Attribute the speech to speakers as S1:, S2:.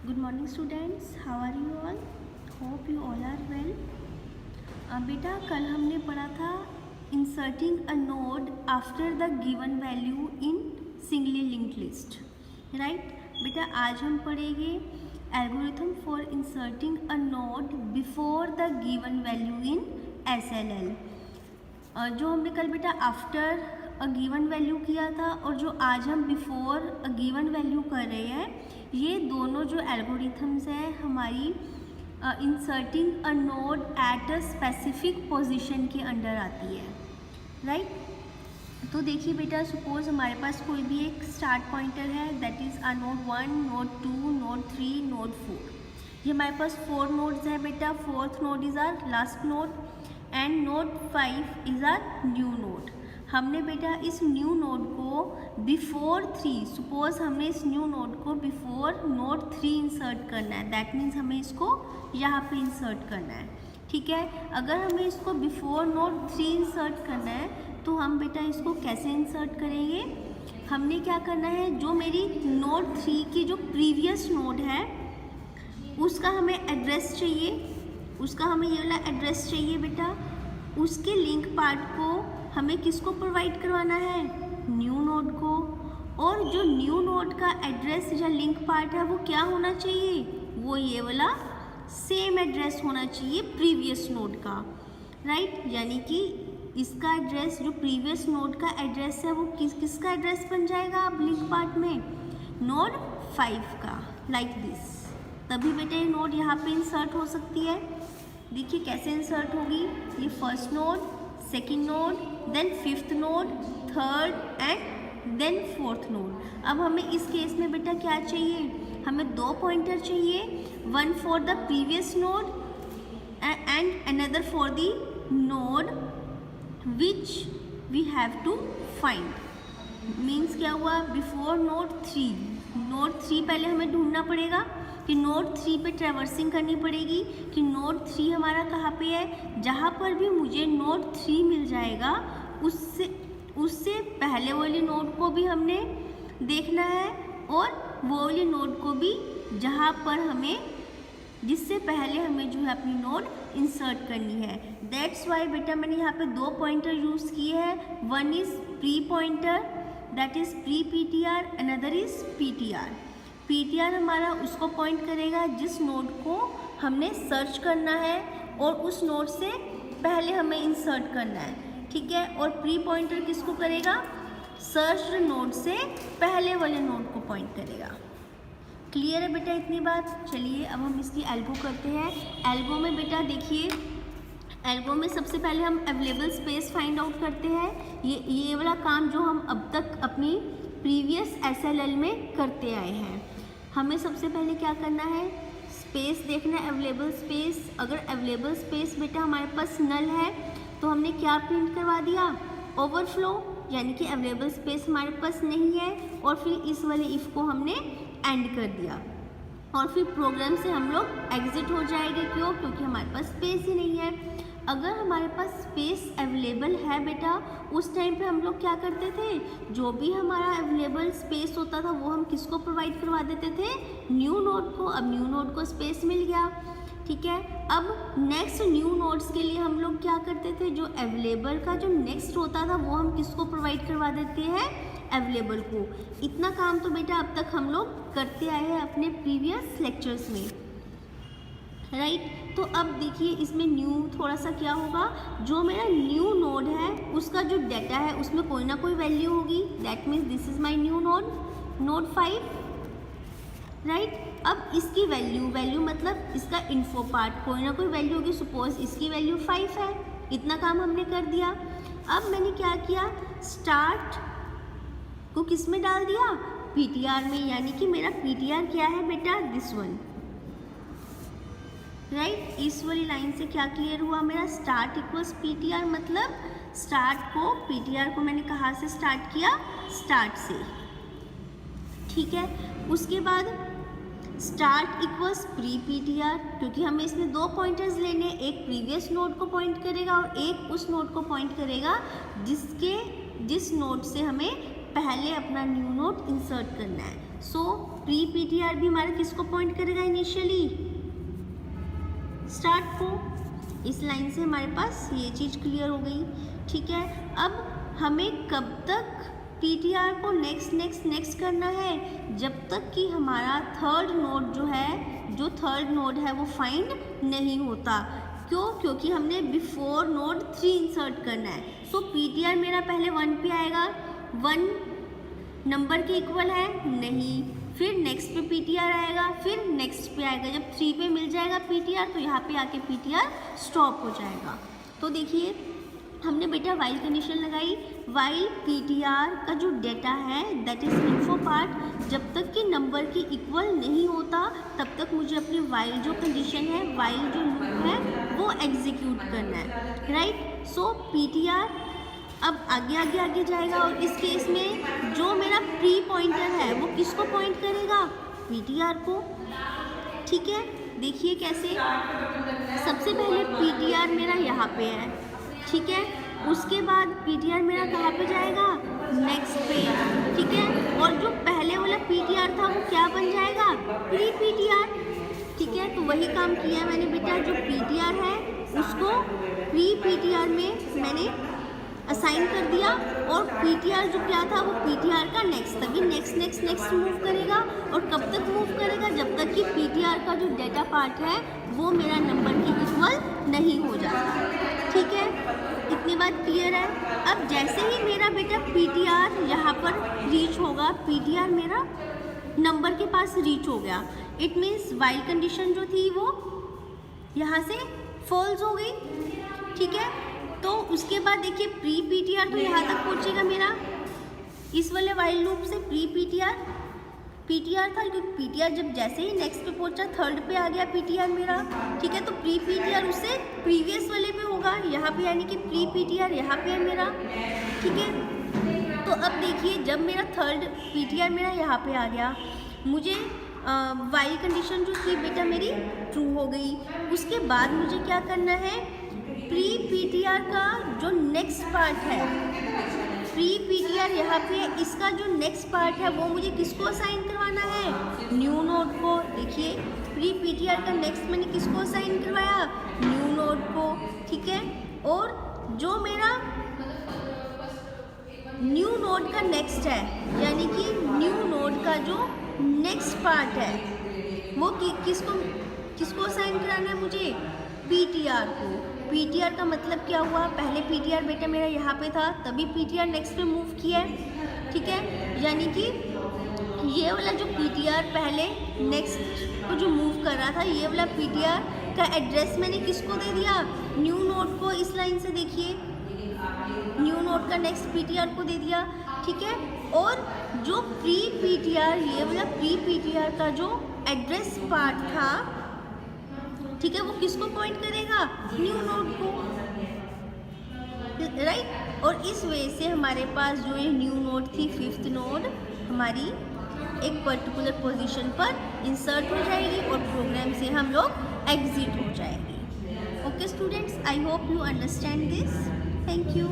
S1: Good morning students, how are you all? Hope you all are well. बेटा कल हमने पढ़ा था inserting a node after the given value in singly linked list, right. बेटा आज हम पढ़ेंगे algorithm for inserting a node before the given value in SLL। जो हमने कल बेटा आफ्टर अ गिवन वैल्यू किया था और जो आज हम बिफोर अ गिवन वैल्यू कर रहे हैं, ये दोनों जो एल्गोरिथम्स हैं हमारी inserting a node at a specific position के अंडर आती है, राइट। तो देखिए बेटा, सपोज हमारे पास कोई भी एक स्टार्ट पॉइंटर है, that is a node 1, node 2, node 3, node 4। ये हमारे पास 4 नोड्स हैं बेटा। Fourth node is our last node and node 5 is our new node. हमने बेटा इस न्यू नोड को बिफोर 3, सपोज हमने इस न्यू नोड को बिफोर नोड 3 इंसर्ट करना है, दैट मीन्स हमें इसको यहाँ पे इंसर्ट करना है, ठीक है। अगर हमें इसको बिफोर नोड 3 इंसर्ट करना है तो हम बेटा इसको कैसे इंसर्ट करेंगे? हमने क्या करना है, जो मेरी नोड 3 की जो प्रीवियस नोड है उसका हमें एड्रेस चाहिए, उसका हमें ये वाला एड्रेस चाहिए बेटा। उसके लिंक पार्ट को हमें किसको प्रोवाइड करवाना है? न्यू नोड को। और जो न्यू नोड का एड्रेस या लिंक पार्ट है वो क्या होना चाहिए? वो ये वाला सेम एड्रेस होना चाहिए प्रीवियस नोड का, राइट। यानी कि इसका एड्रेस जो प्रीवियस नोड का एड्रेस है वो किसका एड्रेस बन जाएगा अब लिंक पार्ट में? नोड 5 का, लाइक दिस। तभी बेटा ये नोड यहाँ पे इंसर्ट हो सकती है। देखिए कैसे इंसर्ट होगी, ये first node, second node, then fifth node, third and then fourth node. अब हमें इस केस में बेटा क्या चाहिए? हमें 2 पॉइंटर चाहिए, one for the previous node and another for the node which we have to find. Means क्या हुआ? बिफोर नोड 3, नोड 3 पहले हमें ढूंढना पड़ेगा कि नोड 3 पे ट्रैवर्सिंग करनी पड़ेगी कि नोड 3 हमारा कहाँ पे है। जहाँ पर भी मुझे नोड 3 मिल जाएगा उससे पहले वाली नोड को भी हमने देखना है और वो वाली नोड को भी जहाँ पर हमें, जिससे पहले हमें जो है अपनी नोड इंसर्ट करनी है। दैट्स वाई बेटा मैंने यहाँ पे 2 पॉइंटर यूज़ किए हैं। One is pre pointer, that is pre PTR, another is PTR। PTR हमारा उसको पॉइंट करेगा जिस नोड को हमने सर्च करना है और उस नोड से पहले हमें इंसर्ट करना है, ठीक है। और प्री पॉइंटर किसको करेगा? सर्च नोड से पहले वाले नोड को पॉइंट करेगा। क्लियर है बेटा इतनी बात? चलिए अब हम इसकी एल्गो करते हैं। एल्गो में बेटा देखिए, एल्गो में सबसे पहले हम अवेलेबल स्पेस फाइंड आउट करते हैं। ये वाला काम जो हम अब तक अपनी प्रीवियस SLL में करते आए हैं। हमें सबसे पहले क्या करना है? स्पेस देखना है, अवेलेबल स्पेस। अगर अवेलेबल स्पेस बेटा हमारे पास नल है तो हमने क्या प्रिंट करवा दिया? ओवरफ्लो, यानी कि अवेलेबल स्पेस हमारे पास नहीं है। और फिर इस वाले इफ़ को हमने एंड कर दिया और फिर प्रोग्राम से हम लोग एग्जिट हो जाएंगे। क्यों? क्योंकि हमारे पास स्पेस ही नहीं है। अगर हमारे पास स्पेस अवेलेबल है बेटा, उस टाइम पे हम लोग क्या करते थे? जो भी हमारा अवेलेबल स्पेस होता था वो हम किसको प्रोवाइड करवा देते थे? न्यू नोड को। अब न्यू नोड को स्पेस मिल गया, ठीक है। अब नेक्स्ट न्यू नोड्स के लिए हम लोग क्या करते थे? जो अवेलेबल का जो नेक्स्ट होता था वो हम किसको प्रोवाइड करवा देते हैं? अवेलेबल को। इतना काम तो बेटा अब तक हम लोग करते आए हैं अपने प्रीवियस लेक्चर्स में, राइट। तो अब देखिए इसमें न्यू थोड़ा सा क्या होगा, जो मेरा न्यू नोड है उसका जो डाटा है उसमें कोई ना कोई वैल्यू होगी। That means this is my new node, node 5, right. अब इसकी वैल्यू मतलब इसका इन्फो पार्ट, कोई ना कोई वैल्यू होगी। सपोज इसकी वैल्यू 5 है। इतना काम हमने कर दिया। अब मैंने क्या किया? स्टार्ट को किस में डाल दिया? PTR में। यानी कि मेरा PTR क्या है बेटा? This one, right. इस वाली लाइन से क्या क्लियर हुआ मेरा? स्टार्ट इक्वल्स PTR, मतलब स्टार्ट को PTR को मैंने कहाँ से स्टार्ट किया? स्टार्ट से, ठीक है। उसके बाद स्टार्ट इक्वल्स प्री PTR, क्योंकि हमें इसमें 2 पॉइंटर्स लेने, एक प्रीवियस नोड को पॉइंट करेगा और एक उस नोड को पॉइंट करेगा जिस नोड से हमें पहले अपना न्यू नोड इंसर्ट करना है। सो प्री पीटीआर भी हमारा किसको पॉइंट करेगा इनिशियली, स्टार्ट को। इस लाइन से हमारे पास ये चीज़ क्लियर हो गई, ठीक है। अब हमें कब तक पीटीआर को नेक्स्ट करना है, जब तक कि हमारा थर्ड नोड है वो फाइंड नहीं होता। क्यों? क्योंकि हमने बिफोर नोड 3 इंसर्ट करना है। सो पीटीआर मेरा पहले 1 पे आएगा, 1 नंबर के इक्वल है नहीं, फिर नेक्स्ट पे पीटीआर आएगा, फिर नेक्स्ट पे आएगा। जब 3 पे मिल जाएगा पीटीआर तो यहाँ पे आके पीटीआर स्टॉप हो जाएगा। तो देखिए हमने बेटा वाइल कंडीशन लगाई, वाइल पीटीआर का जो डेटा है दैट इज इन्फो पार्ट, जब तक कि नंबर के इक्वल नहीं होता तब तक मुझे अपनी वाइल जो कंडीशन है, वाइल जो लूप है वो एग्जीक्यूट करना है, राइट। सो पीटीआर अब आगे जाएगा और इस केस में जो मेरा प्री पॉइंटर है वो किसको पॉइंट करेगा, पीटीआर को, ठीक है। देखिए कैसे, सबसे पहले पीटीआर मेरा यहाँ पे है, ठीक है। उसके बाद पीटीआर मेरा कहाँ पे जाएगा, नेक्स्ट पे, ठीक है। और जो पहले वाला पीटीआर था वो क्या बन जाएगा, प्री पीटीआर, ठीक है। तो वही काम किया है मैंने बेटा, जो पीटीआर है उसको प्री पीटीआर में मैंने असाइन कर दिया और पीटीआर जो क्या था वो पीटीआर का नेक्स्ट, तभी नेक्स्ट मूव करेगा। और कब तक मूव करेगा, जब तक कि पीटीआर का जो डेटा पार्ट है वो मेरा नंबर के इक्वल नहीं हो जाता, ठीक है। इतनी बात क्लियर है। अब जैसे ही मेरा बेटा पीटीआर यहाँ पर रीच होगा, पीटीआर मेरा नंबर के पास रीच हो गया, इट मीन्स वाइल कंडीशन जो थी वो यहाँ से फॉल्स हो गई, ठीक है। तो उसके बाद देखिए प्री पीटीआर तो यहाँ तक पहुँचेगा मेरा, इस वाले वाइल लूप से प्री पीटीआर था, क्योंकि पीटीआर जब जैसे ही नेक्स्ट पे पहुंचा थर्ड पे आ गया पीटीआर मेरा, ठीक है। तो प्री पीटीआर उससे प्रीवियस वाले पे होगा यहाँ पे, यानी कि प्री पीटीआर यहाँ पे है मेरा, ठीक है। तो अब देखिए जब मेरा थर्ड पीटीआर मेरा यहाँ पे आ गया, मुझे वाइल कंडीशन जो थी बेटा मेरी ट्रू हो गई। उसके बाद मुझे क्या करना है, प्री पीटीआर का जो नेक्स्ट पार्ट है, प्री पीटीआर यहाँ पे इसका जो नेक्स्ट पार्ट है वो मुझे किसको असाइन करवाना है, न्यू नोड को। देखिए प्री पीटीआर का नेक्स्ट मैंने किसको असाइन करवाया, न्यू नोड को, ठीक है। और जो मेरा न्यू नोड का नेक्स्ट है, यानी कि न्यू नोड का जो नेक्स्ट पार्ट है वो किसको असाइन कराना है मुझे, पीटीआर को। पीटीआर का मतलब क्या हुआ, पहले पीटीआर बेटा मेरा यहाँ पे था, तभी पीटीआर नेक्स्ट पे मूव किया है, ठीक है। यानी कि ये वाला जो पीटीआर पहले नेक्स्ट को जो मूव कर रहा था, ये वाला पीटीआर का एड्रेस मैंने किसको दे दिया, न्यू नोड को। इस लाइन से देखिए न्यू नोड का नेक्स्ट पीटीआर को दे दिया, ठीक है। और जो प्री पीटीआर, ये वाला प्री पीटीआर का जो एड्रेस पार्ट था, ठीक है, वो किसको पॉइंट करेगा, न्यू नोड को, राइट। और इस वजह से हमारे पास जो ये न्यू नोड थी, फिफ्थ नोड हमारी एक पर्टिकुलर पोजीशन पर इंसर्ट हो जाएगी और प्रोग्राम से हम लोग एग्जिट हो जाएंगे। Okay students, I hope you understand this. Thank you.